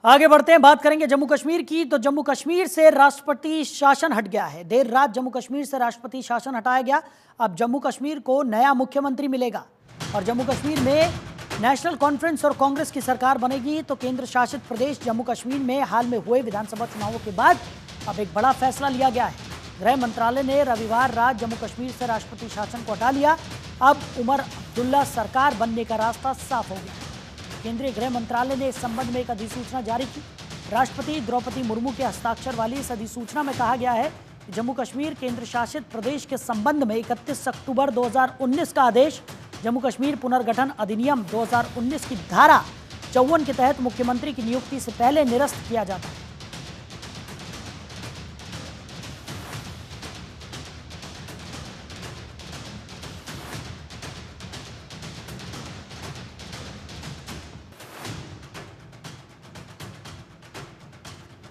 आगे बढ़ते हैं, बात करेंगे जम्मू कश्मीर की। तो जम्मू कश्मीर से राष्ट्रपति शासन हट गया है। देर रात जम्मू कश्मीर से राष्ट्रपति शासन हटाया गया। अब जम्मू कश्मीर को नया मुख्यमंत्री मिलेगा और जम्मू कश्मीर में नेशनल कॉन्फ्रेंस और कांग्रेस की सरकार बनेगी। तो केंद्र शासित प्रदेश जम्मू कश्मीर में हाल में हुए विधानसभा चुनावों के बाद अब एक बड़ा फैसला लिया गया है। गृह मंत्रालय ने रविवार रात जम्मू कश्मीर से राष्ट्रपति शासन को हटा लिया। अब उमर अब्दुल्ला सरकार बनने का रास्ता साफ हो गया। केंद्रीय गृह मंत्रालय ने इस संबंध में एक अधिसूचना जारी की। राष्ट्रपति द्रौपदी मुर्मू के हस्ताक्षर वाली इस अधिसूचना में कहा गया है कि जम्मू कश्मीर केंद्र शासित प्रदेश के संबंध में 31 अक्टूबर 2019 का आदेश जम्मू कश्मीर पुनर्गठन अधिनियम 2019 की धारा 54 के तहत मुख्यमंत्री की नियुक्ति से पहले निरस्त किया जाता है।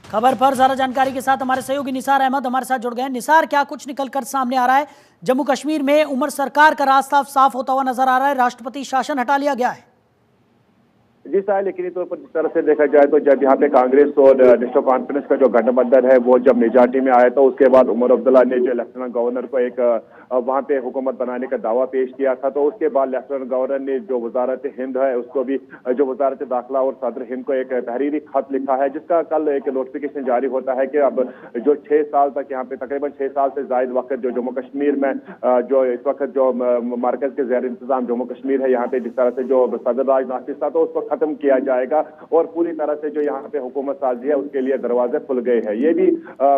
खबर पर ज्यादा जानकारी के साथ हमारे सहयोगी निसार अहमद हमारे साथ जुड़ गए हैं। निसार, क्या कुछ निकलकर सामने आ रहा है? जम्मू कश्मीर में उमर सरकार का रास्ता साफ होता हुआ नजर आ रहा है, राष्ट्रपति शासन हटा लिया गया है। जी साहिल, यकीनी तौर पर जिस तरह से देखा जाए तो जब यहाँ पे कांग्रेस और नेशनल कॉन्फ्रेंस का जो गठबंधन है वो जब मेजॉरिटी में आया था, उसके बाद उमर अब्दुल्ला ने जो लेफ्टिनेंट गवर्नर को एक वहाँ पे हुकूमत बनाने का दावा पेश किया था। तो उसके बाद लेफ्टिनेंट गवर्नर ने जो वजारत हिंद है उसको भी, जो वजारत दाखिला और सदर हिंद को एक तहरीरी खत लिखा है, जिसका कल एक नोटिफिकेशन जारी होता है कि अब जो 6 साल तक यहाँ पे तकरीबन 6 साल से जायद वक्त जो जम्मू कश्मीर में जो इस वक्त जो मरकज के ज़ेर इंतजाम जम्मू कश्मीर है, यहाँ पे जिस तरह से जो सदर राज नाफिज था तो उसको खत्म किया जाएगा और पूरी तरह से जो यहाँ पे हुकूमत साजी है उसके लिए दरवाजे खुल गए हैं। ये भी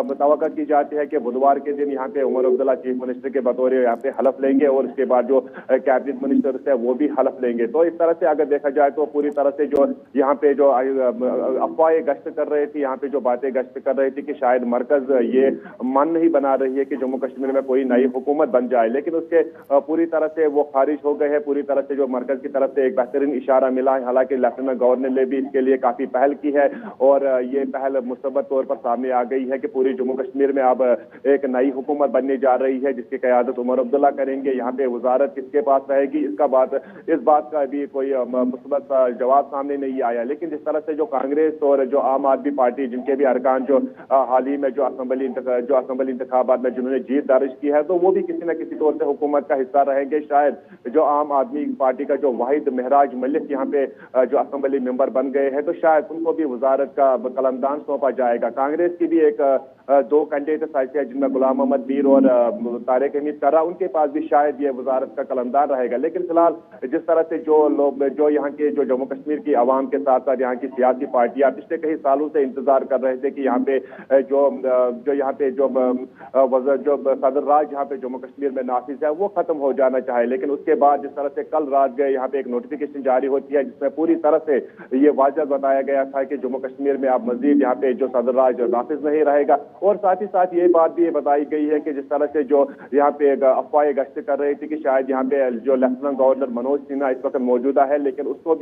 मुतवक्का की जाती है कि बुधवार के दिन यहाँ पे उमर अब्दुल्ला चीफ मिनिस्टर के बतौर यहाँ पे हलफ लेंगे और उसके बाद जो कैबिनेट मिनिस्टर है वो भी हलफ लेंगे। तो इस तरह से अगर देखा जाए तो पूरी तरह से जो यहाँ पे जो अफवाहें गश्त कर रही थी, यहाँ पे जो बातें गश्त कर रही थी कि शायद मरकज ये मन नहीं बना रही है कि जम्मू कश्मीर में कोई नई हुकूमत बन जाए, लेकिन उसके पूरी तरह से वो खारिज हो गए हैं। पूरी तरह से जो मरकज की तरफ से एक बेहतरीन इशारा मिला है, हालांकि लेफ्टिनेंट गवर्नर ने भी इसके लिए काफी पहल की है और ये पहल मुस्तबत तौर पर सामने आ गई है कि पूरी जम्मू कश्मीर में अब एक नई हुकूमत बनने जा रही है जिसकी क़यादत उमर अब्दुल्ला करेंगे। यहाँ पे वजारत किसके पास रहेगी, इस बात का अभी कोई मुस्तबत जवाब सामने नहीं आया। लेकिन जिस तरह से जो कांग्रेस और जो आम आदमी पार्टी, जिनके भी अरकान जो हाल ही में जो असेंबली इंतखाबात में जिन्होंने जीत दर्ज की है, तो वो भी किसी न किसी तौर से हुकूमत का हिस्सा रहेंगे। शायद जो आम आदमी पार्टी का जो वाहिद महराज मलिक यहाँ पे जो असेंबली मेंबर बन गए हैं, तो शायद उनको भी वजारत का कलमदान सौंपा जाएगा। कांग्रेस की भी एक 2 कैंडिडेट है जिनमें गुलाम मोहम्मद मीर और तारिक हमीद कर्रा, उनके पास भी शायद ये वजारत का कलमदान रहेगा। लेकिन फिलहाल जिस तरह से जो लोग जो यहाँ के जो जम्मू कश्मीर की आवाम के साथ साथ यहाँ की सियासी पार्टियां पिछले कई सालों से इंतजार कर रहे थे कि यहाँ पे जो सदर राज यहाँ पे जम्मू कश्मीर में नाफिज है वो खत्म हो जाना चाहे, लेकिन उसके बाद जिस तरह से कल रात गए यहाँ पे एक नोटिफिकेशन जारी होती है जिसमें पूरी तरह से ये वाज़ह बताया गया था कि जम्मू कश्मीर में अब मजीद यहाँ पे जो सदर राज नाफिज नहीं रहेगा। और साथ ही साथ ये बात भी बताई गई है कि जिस तरह से जो यहाँ पे अफवाहें गश्त कर रही थी कि शायद यहाँ पे जो लेफ्टिनेंट गवर्नर मनोज सिन्हा इस वक्त मौजूदा है, लेकिन उसको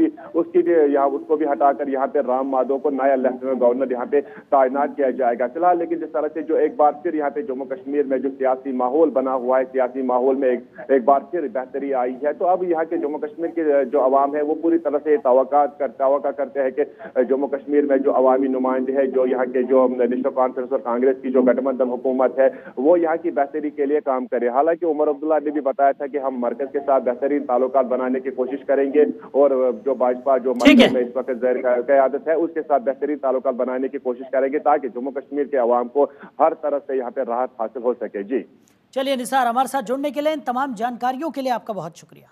भी हटाकर यहाँ पे राम माधव को नया लेफ्टिनेंट गवर्नर यहाँ पे तैनात किया जाएगा। फिलहाल लेकिन जिस तरह से जो एक बार फिर यहाँ पे जम्मू कश्मीर में जो सियासी माहौल बना हुआ है, सियासी माहौल में एक बार फिर बेहतरी आई है, तो अब यहाँ के जम्मू कश्मीर की जो आवाम है वो पूरी तरह से तवक्का करते हैं कि जम्मू कश्मीर में जो अवामी नुमाइंदे है, जो यहाँ के जो नेशनल कॉन्फ्रेंस और कांग्रेस की जो गठबंधन हुकूमत है, वो यहाँ की बेहतरी के लिए काम करे। हालांकि उमर अब्दुल्ला ने भी बताया था कि हम मरकज के साथ बेहतरीन ताल्लुकात बनाने की कोशिश करेंगे और जो भाजपा जो मरकज में इस वक्त ज़ेर क़यादत है उसके साथ बेहतरीन ताल्लुकात बनाने की कोशिश करेंगे ताकि जम्मू कश्मीर के अवाम को हर तरफ से यहाँ पे राहत हासिल हो सके। जी चलिए निसार, हमारे साथ जुड़ने के लिए, इन तमाम जानकारियों के लिए आपका बहुत शुक्रिया।